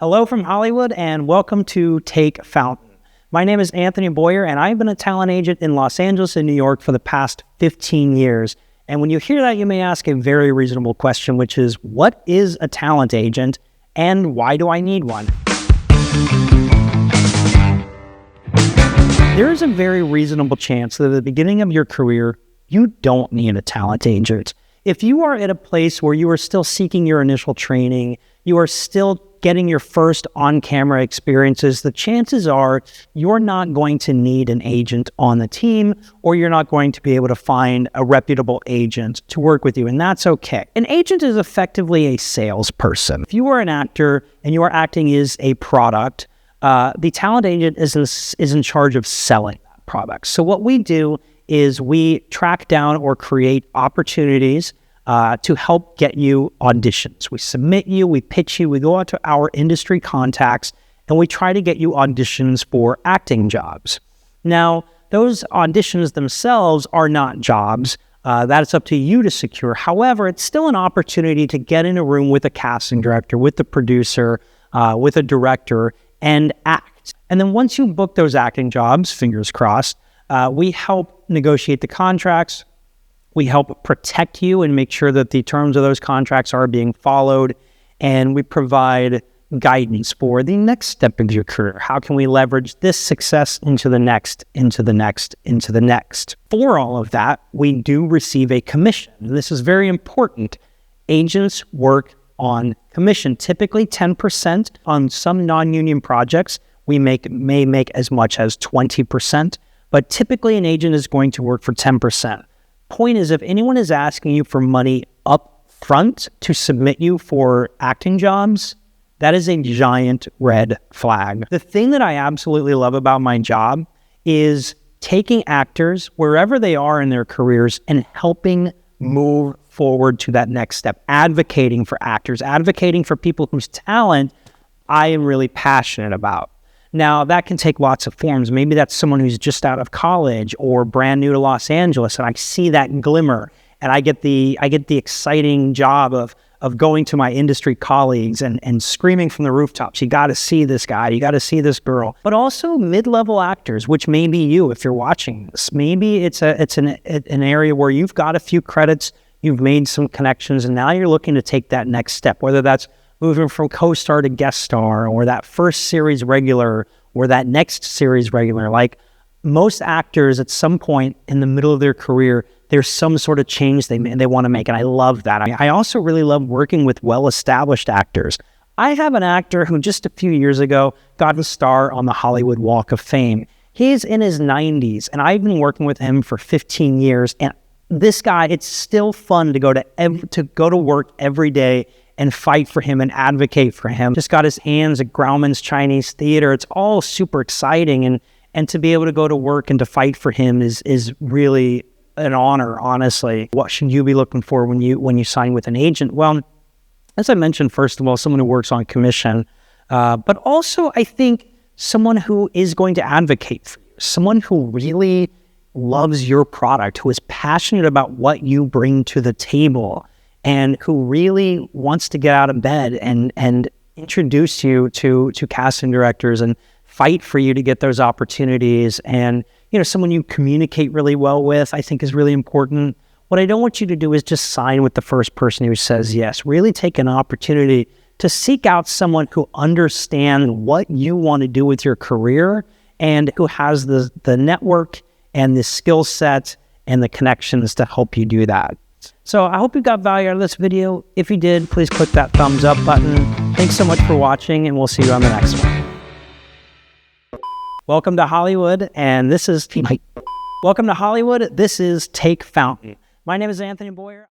Hello from Hollywood and welcome to Take Fountain. My name is Anthony Boyer and I've been a talent agent in Los Angeles and New York for the past 15 years. And when you hear that, you may ask a very reasonable question, which is, what is a talent agent and why do I need one? There is a very reasonable chance that at the beginning of your career, you don't need a talent agent. If you are at a place where you are still seeking your initial training, you are still getting your first on-camera experiences, the chances are you're not going to need an agent on the team, or you're not going to be able to find a reputable agent to work with you, and that's okay. An agent is effectively a salesperson. If you are an actor and your acting is a product, the talent agent is in charge of selling that product. So what we do is we track down or create opportunities to help get you auditions. We submit you, we pitch you, we go out to our industry contacts, and we try to get you auditions for acting jobs. Now, those auditions themselves are not jobs. That's up to you to secure. However, it's still an opportunity to get in a room with a casting director, with the producer, with a director, and act. And then once you book those acting jobs, fingers crossed, we help negotiate the contracts. We help protect you and make sure that the terms of those contracts are being followed. And we provide guidance for the next step of your career. How can we leverage this success into the next, into the next, into the next? For all of that, we do receive a commission. And this is very important. Agents work on commission, typically 10%. On some non-union projects, we may make as much as 20%, but typically an agent is going to work for 10%. Point is, if anyone is asking you for money up front to submit you for acting jobs, that is a giant red flag. The thing that I absolutely love about my job is taking actors wherever they are in their careers and helping move forward to that next step, advocating for actors, advocating for people whose talent I am really passionate about. Now, that can take lots of forms. Maybe that's someone who's just out of college or brand new to Los Angeles, and I see that glimmer, and I get the exciting job of going to my industry colleagues and screaming from the rooftops, you got to see this guy, you got to see this girl. But also mid-level actors, which may be you if you're watching this. Maybe it's an area where you've got a few credits, you've made some connections, and now you're looking to take that next step, whether that's moving from co-star to guest star, or that first series regular, or that next series regular. Like most actors, at some point in the middle of their career, there's some sort of change they want to make, and I love that. I also really love working with well-established actors. I have an actor who just a few years ago got a star on the Hollywood Walk of Fame. He's in his 90s, and I've been working with him for 15 years, and this guy, it's still fun to go to work every day and fight for him and advocate for him. Just got his hands at Grauman's Chinese Theater. It's all super exciting, and to be able to go to work and to fight for him is really an honor, honestly. What should you be looking for when you sign with an agent? Well, as I mentioned, first of all, someone who works on commission, but also I think someone who is going to advocate for you, someone who really loves your product, who is passionate about what you bring to the table, and who really wants to get out of bed and introduce you to casting directors and fight for you to get those opportunities. And, someone you communicate really well with, I think is really important. What I don't want you to do is just sign with the first person who says yes. Really take an opportunity to seek out someone who understands what you want to do with your career and who has the network and the skill set and the connections to help you do that. So I hope you got value out of this video. If you did, please click that thumbs up button. Thanks so much for watching, and we'll see you on the next one. Welcome to Hollywood, and this is Take Fountain. My name is Anthony Boyer.